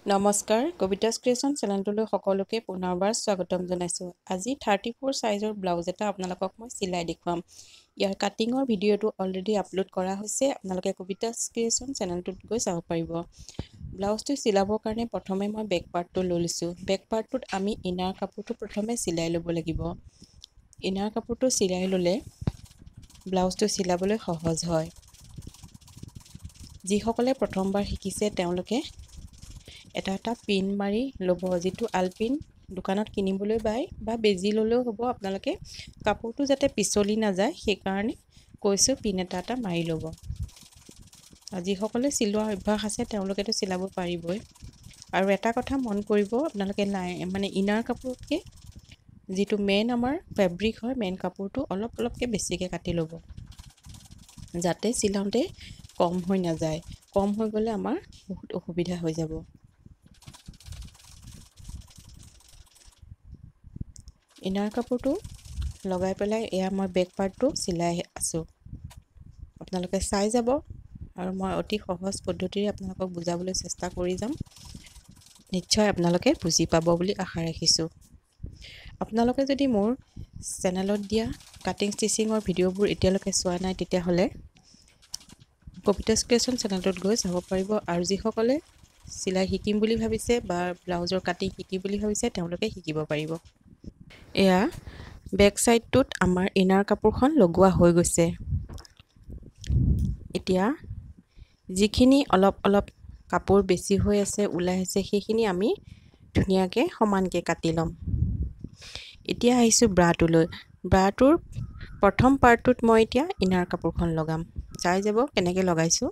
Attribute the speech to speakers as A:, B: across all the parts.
A: নমস্কাৰ কবিতাছ ক্ৰিয়েশ্যন চেনেলটোলৈ সকলোকে পুনৰবাৰ স্বাগতম জনাইছোঁ। আজি 34 সাইজৰ ব্লাউজ এটা আপোনালোকক মই চিলাই দেখুৱাম। ইয়াৰ কাটিঙৰ ভিডিঅ'টো অলৰেডি আপলোড কৰা হৈছে, আপোনালোকে কবিতাছ ক্ৰিয়েশ্যন চেনেলটোত গৈ চাব পাৰিব। ব্লাউজটো চিলাবৰ কাৰণে প্ৰথমে মই বেক পাৰ্টটো লৈ লৈছোঁ। বেক পাৰ্টটোত আমি ইনাৰ কাপোৰটো প্ৰথমে চিলাই ল'ব লাগিব। ইনাৰ কাপোৰটো চিলাই ল'লে ব্লাউজটো চিলাবলৈ সহজ হয়। যিসকলে প্ৰথমবাৰ শিকিছে তেওঁলোকে এটা পিন মাৰি ল'ব, যিটো আলপিন দোকানত কিনিবলৈ পায় বা বেজি ল'লেও হ'ব। আপোনালোকে কাপোৰটো যাতে পিছলি নাযায় সেইকাৰণে কৈছোঁ, পিন এটা মাৰি ল'ব। যিসকলে চিলোৱা অভ্যাস আছে তেওঁলোকেতো চিলাব পাৰিবই। আৰু এটা কথা মন কৰিব, আপোনালোকে ইনাৰ কাপোৰতকৈ যিটো মেইন আমাৰ ফেব্ৰিক হয়, মেইন কাপোৰটো অলপকৈ বেছিকৈ কাটি ল'ব, যাতে চিলাওঁতে কম হৈ নাযায়। কম হৈ গ'লে আমাৰ বহুত অসুবিধা হৈ যাব। ইনাৰ কাপোৰটো লগাই পেলাই এয়া মই বেক পাৰ্টটো চিলাই আছোঁ। আপোনালোকে চাই যাব আৰু মই অতি সহজ পদ্ধতিৰে আপোনালোকক বুজাবলৈ চেষ্টা কৰি যাম। নিশ্চয় আপোনালোকে বুজি পাব বুলি আশা ৰাখিছোঁ। আপোনালোকে যদি মোৰ চেনেলত দিয়া কাটিং ষ্টিচিঙৰ ভিডিঅ'বোৰ এতিয়ালৈকে চোৱা নাই, তেতিয়াহ'লে কবিতাছ ক্ৰিয়েশ্যন চেনেলটোত গৈ চাব পাৰিব। আৰু যিসকলে চিলাই শিকিম বুলি ভাবিছে বা ব্লাউজৰ কাটিং শিকিম বুলি ভাবিছে তেওঁলোকে শিকিব পাৰিব। এয়া বেক চাইডটোত আমাৰ ইনাৰ কাপোৰখন লগোৱা হৈ গৈছে। এতিয়া যিখিনি অলপ কাপোৰ বেছি হৈ আছে, ওলাই আছে, সেইখিনি আমি ধুনীয়াকৈ সমানকৈ কাটি ল'ম। এতিয়া আহিছোঁ ব্ৰাটোলৈ। ব্ৰাটোৰ প্ৰথম পাৰ্টটোত মই এতিয়া ইনাৰ কাপোৰখন লগাম। চাই যাব কেনেকৈ লগাইছোঁ।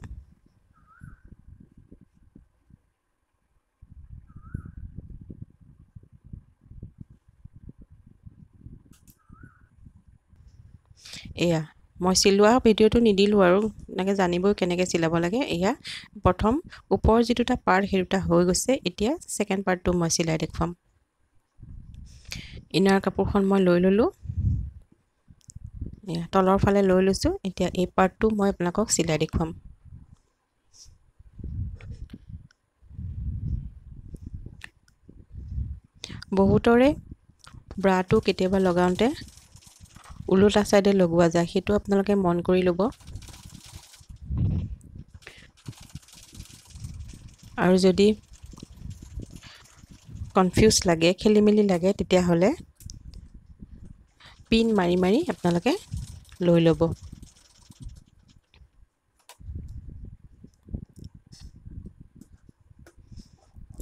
A: এয়া মই চিলোৱা ভিডিঅ'টো নিদিলোঁ আৰু এনেকৈ জানিবই কেনেকৈ চিলাব লাগে। এয়া প্ৰথম ওপৰৰ যি দুটা পাৰ্ট সেই দুটা হৈ গৈছে। এতিয়া ছেকেণ্ড পাৰ্টটো মই চিলাই দেখুৱাম। ইনাৰ কাপোৰখন মই লৈ ল'লোঁ, এয়া তলৰ ফালে লৈ লৈছোঁ। এতিয়া এই পাৰ্টটো মই আপোনালোকক চিলাই দেখুৱাম। বহুতৰে ব্ৰাটো কেতিয়াবা লগাওঁতে ওলোটা চাইডে লগোৱা যায়, সেইটো আপোনালোকে মন কৰি ল'ব। আৰু যদি কনফিউজ লাগে, খেলি মেলি লাগে, তেতিয়াহ'লে পিন মাৰি আপোনালোকে লৈ ল'ব।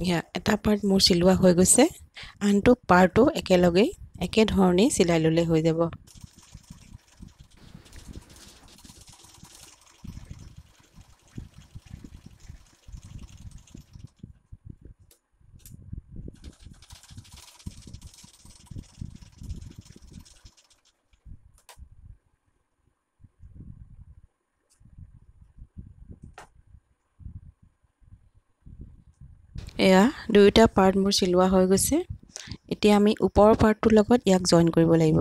A: এয়া এটা পাৰ্ট মোৰ চিলোৱা হৈ গৈছে, আনটো পাৰ্টো একেধৰণেই চিলাই ল'লে হৈ যাব। এয়া দুয়োটা পাৰ্ট মোৰ চিলোৱা হৈ গৈছে। এতিয়া আমি ওপৰৰ পাৰ্টটোৰ লগত ইয়াক জইন কৰিব লাগিব।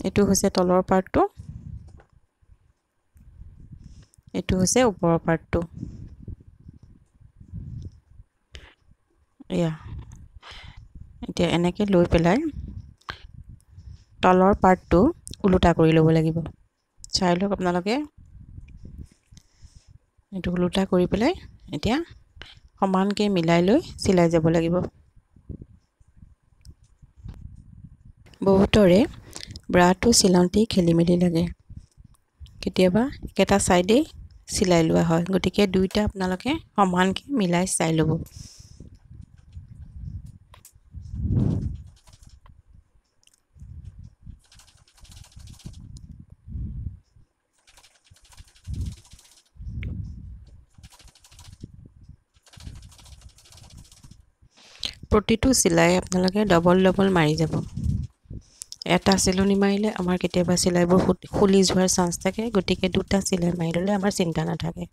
A: এইটো হৈছে তলৰ পাৰ্টটো, এইটো হৈছে ওপৰৰ পাৰ্টটো। এয়া এতিয়া এনেকৈ লৈ পেলাই তলৰ পাৰ্টটো ওলোটা কৰি ল'ব লাগিব। চাই লওক আপোনালোকে, এইটো ওলোটা কৰি পেলাই এতিয়া সমানকৈ মিলাই লৈ চিলাই যাব লাগিব। বহুতৰে ব্ৰাটো চিলাওঁতেই খেলি মেলি লাগে, কেতিয়াবা একেটা চাইডেই চিলাই লোৱা হয়। গতিকে দুইটা আপোনালোকে সমানকৈ মিলাই চাই ল'ব। প্ৰতিটো চিলাই আপোনালোকে ডবল মাৰি যাব। এটা চিলনি মাৰিলে আমাৰ কেতিয়াবা চিলাইবোৰ খুলি যোৱাৰ চান্স থাকে, গতিকে দুটা চিলাই মাৰি ল'লে আমাৰ চিন্তা নাথাকে।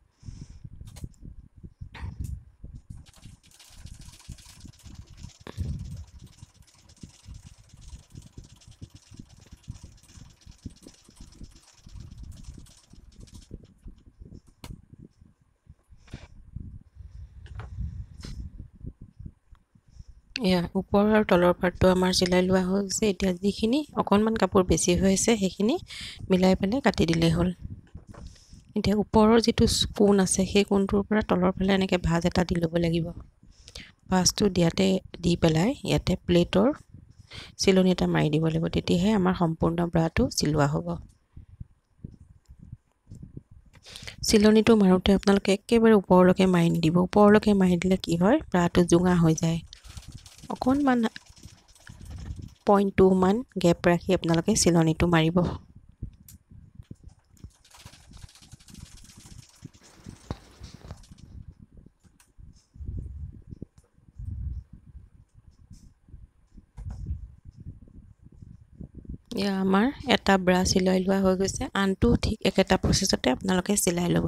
A: এয়া ওপৰ আৰু তলৰ পাৰ্টটো আমাৰ চিলাই লোৱা হৈ গৈছে। এতিয়া যিখিনি অকণমান কাপোৰ বেছি হৈ আছে সেইখিনি মিলাই পেলাই কাটি দিলেই হ'ল। এতিয়া ওপৰৰ যিটো কোণ আছে সেই কোণটোৰ পৰা তলৰ ফালে এনেকৈ ভাঁজ এটা দি ল'ব লাগিব। ভাঁজটো দি পেলাই ইয়াতে প্লেটৰ চিলনি এটা মাৰি দিব লাগিব, তেতিয়াহে আমাৰ সম্পূৰ্ণ ব্ৰাটো চিলোৱা হ'ব। চিলনিটো মাৰোঁতে আপোনালোকে একেবাৰে ওপৰলৈকে মাৰি নিদিব। ওপৰলৈকে মাৰি দিলে কি হয়, ব্ৰাটো জোঙা হৈ যায়। অকণমান 0.2 মান গেপ ৰাখি আপোনালোকে চিলনিটো মাৰিব। এয়া আমাৰ এটা ব্ৰা চিলাই লোৱা হৈ গৈছে। আনটো ঠিক একেটা প্ৰচেছতে আপোনালোকে চিলাই ল'ব।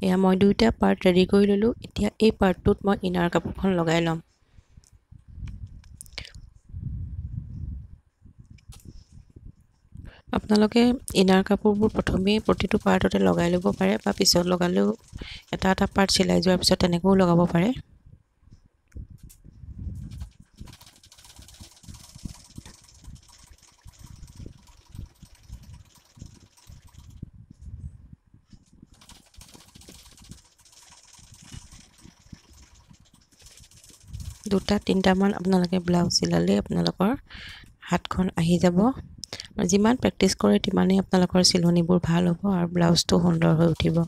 A: এয়া মই দুইটা পাৰ্ট ৰেডি কৰি ল'লোঁ। এতিয়া এই পাৰ্টটোত মই ইনাৰ কাপোৰখন লগাই ল'ম। আপোনালোকে ইনাৰ কাপোৰবোৰ প্ৰথমেই প্ৰতিটো পাৰ্টতে লগাই ল'ব পাৰে বা পিছত লগালেও এটা এটা পাৰ্ট চিলাই যোৱাৰ পিছত তেনেকৈও লগাব পাৰে। দুটা তিনিটামান আপোনালোকে ব্লাউজ চিলালেই আপোনালোকৰ হাতখন আহি যাব। যিমান প্ৰেক্টিছ কৰে তিমানেই আপোনালোকৰ চিলনিবোৰ ভাল হ'ব আৰু ব্লাউজটো সুন্দৰ হৈ উঠিব।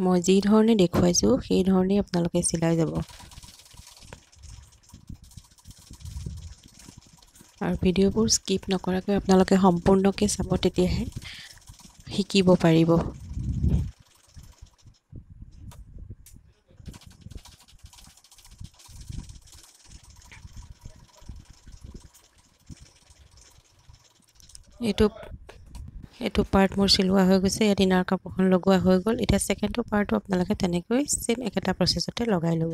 A: মই যি ধৰণে দেখুৱাইছোঁ সেই ধৰণেই আপোনালোকে চিলাই যাব। আৰু ভিডিঅ'বোৰ স্কিপ নকৰাকৈ আপোনালোকে সম্পূৰ্ণকৈ চাব, তেতিয়াহে শিকিব পাৰিব। এইটো পাৰ্ট মোৰ চিলোৱা হৈ গৈছে। ইয়াত ইনাৰ কাপোৰখন লগোৱা হৈ গ'ল। এতিয়া ছেকেণ্ডটো পাৰ্টো আপোনালোকে তেনেকৈ ছেম একেটা প্ৰচেছতে লগাই ল'ব।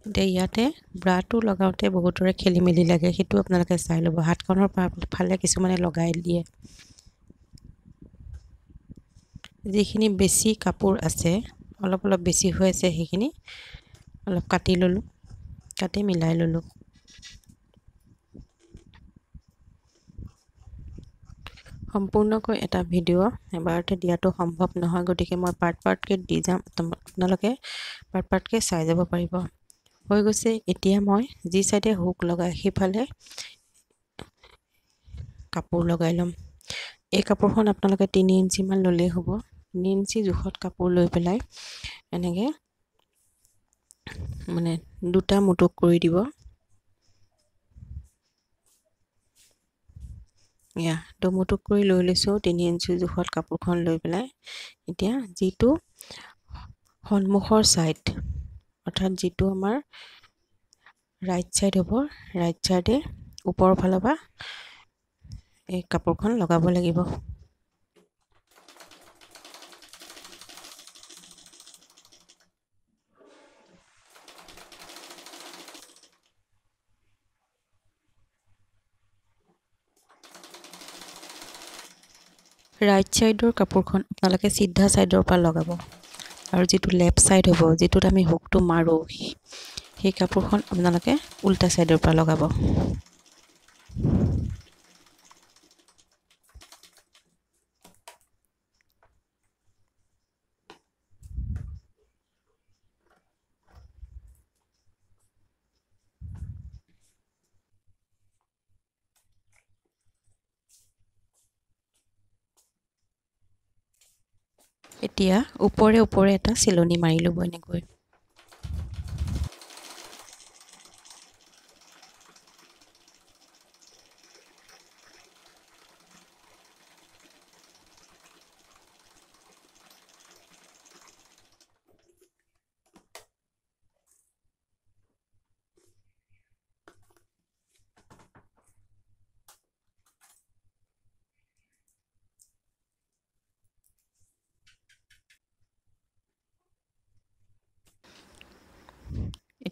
A: এতিয়া ইয়াতে ব্ৰাটো লগাওঁতে বহুতৰে খেলি মেলি লাগে, সেইটো আপোনালোকে চাই ল'ব। হাতখনৰ ফালে কিছুমানে লগাই দিয়ে। যিখিনি বেছি কাপোৰ আছে, অলপ অলপ বেছি হৈ আছে, সেইখিনি অলপ কাটি ল'লোঁ, কাটি মিলাই ল'লোঁ। সম্পূৰ্ণকৈ এটা ভিডিঅ' এবাৰতে দিয়াটো সম্ভৱ নহয়, গতিকে মই পাৰ্টকৈ দি যাম। আপোনালোকে পাৰ্টকৈ চাই যাব পাৰিব। হৈ গৈছে। এতিয়া মই যি চাইডে হুক লগাই সেইফালে কাপোৰ লগাই ল'ম। এই কাপোৰখন আপোনালোকে 3 ইঞ্চিমান ল'লেই হ'ব। 3 ইঞ্চি জোখত কাপোৰ লৈ পেলাই এনেকৈ মানে দুটা মুটুক কৰি দিব। এয়া দুমুটুক কৰি লৈ লৈছোঁ 3 ইঞ্চি জোখত কাপোৰখন লৈ পেলাই। এতিয়া যিটো সন্মুখৰ ছাইড, অৰ্থাৎ যিটো আমাৰ ৰাইট ছাইড হ'ব, ৰাইট ছাইডে ওপৰৰ ফালৰ পৰা এই কাপোৰখন লগাব লাগিব। ৰাইট ছাইডৰ কাপোৰখন আপোনালোকে চিধা ছাইডৰ পৰা লগাব, আৰু যিটো লেফ্ট ছাইড হ'ব, যিটোত আমি হুকটো মাৰোঁ, সেই কাপোৰখন আপোনালোকে উল্টা ছাইডৰ পৰা লগাব। এতিয়া ওপৰে ওপৰে এটা চিলনি মাৰি ল'ব এনেকৈ।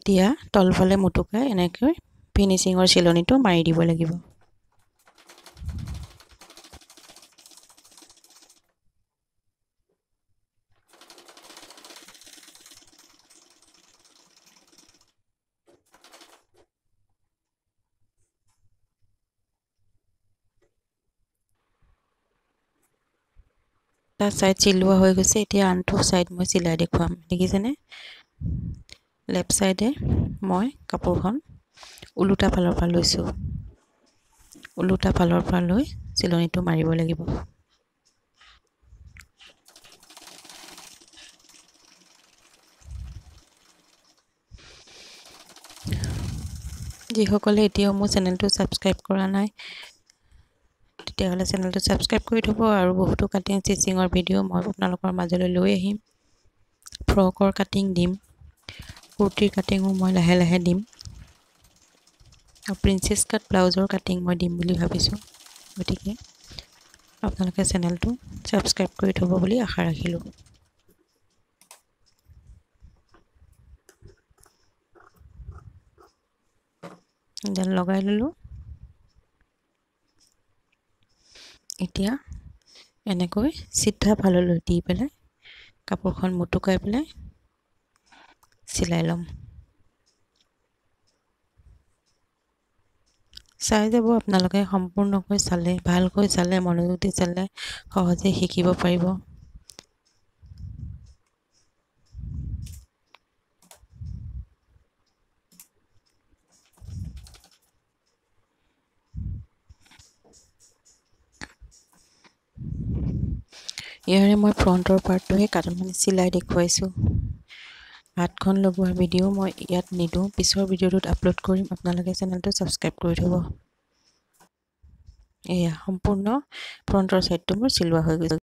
A: এতিয়া তলফালে মুটুকাই এনেকৈ ফিনিচিঙৰ চিলনিটো মাৰি দিব লাগিব। এটা ছাইড চিলোৱা হৈ গৈছে। এতিয়া আনটো ছাইড মই চিলাই দেখুৱাম। দেখিছেনে? লেফ্ট ছাইডে মই কাপোৰখন ওলোটা ফালৰ পৰা লৈছোঁ। ওলোটা ফালৰ পৰা লৈ চিলনিটো মাৰিব লাগিব। যিসকলে এতিয়াও মোৰ চেনেলটো ছাবস্ক্ৰাইব কৰা নাই, তেতিয়াহ'লে চেনেলটো ছাবস্ক্ৰাইব কৰি থ'ব। আৰু বহুতো কাটিং ষ্টিচিঙৰ ভিডিঅ' মই আপোনালোকৰ মাজলৈ লৈ আহিম। ফ্ৰকৰ কাটিং দিম, কুৰ্তিৰ কাটিঙো মই লাহে লাহে দিম, আৰু প্ৰিন্সেছ কাট ব্লাউজৰ কাটিং মই দিম বুলি ভাবিছোঁ। গতিকে আপোনালোকে চেনেলটো ছাবস্ক্ৰাইব কৰি থ'ব বুলি আশা ৰাখিলোঁ। যেন লগাই ল'লোঁ। এতিয়া এনেকৈ চিধা ফাললৈ দি পেলাই কাপোৰখন মুটুকাই পেলাই চিলাই ল'ম। চাই যাব আপোনালোকে, সম্পূৰ্ণকৈ চালে, ভালকৈ চালে, মনোযোগ দি চালে সহজে শিকিব পাৰিব। ইয়াৰে মই ফ্ৰণ্টৰ পাৰ্টটোহে মানে চিলাই দেখুৱাইছোঁ। হাতখন লগোৱাৰ ভিডিঅ' মই ইয়াত নিদিওঁ, পিছৰ ভিডিঅ'টোত আপলোড কৰিম। আপোনালোকে চেনেলটো ছাবস্ক্ৰাইব কৰি থ'ব। এয়া সম্পূৰ্ণ ফ্ৰণ্টৰ ছাইডটো মোৰ চিলোৱা হৈ গৈছে।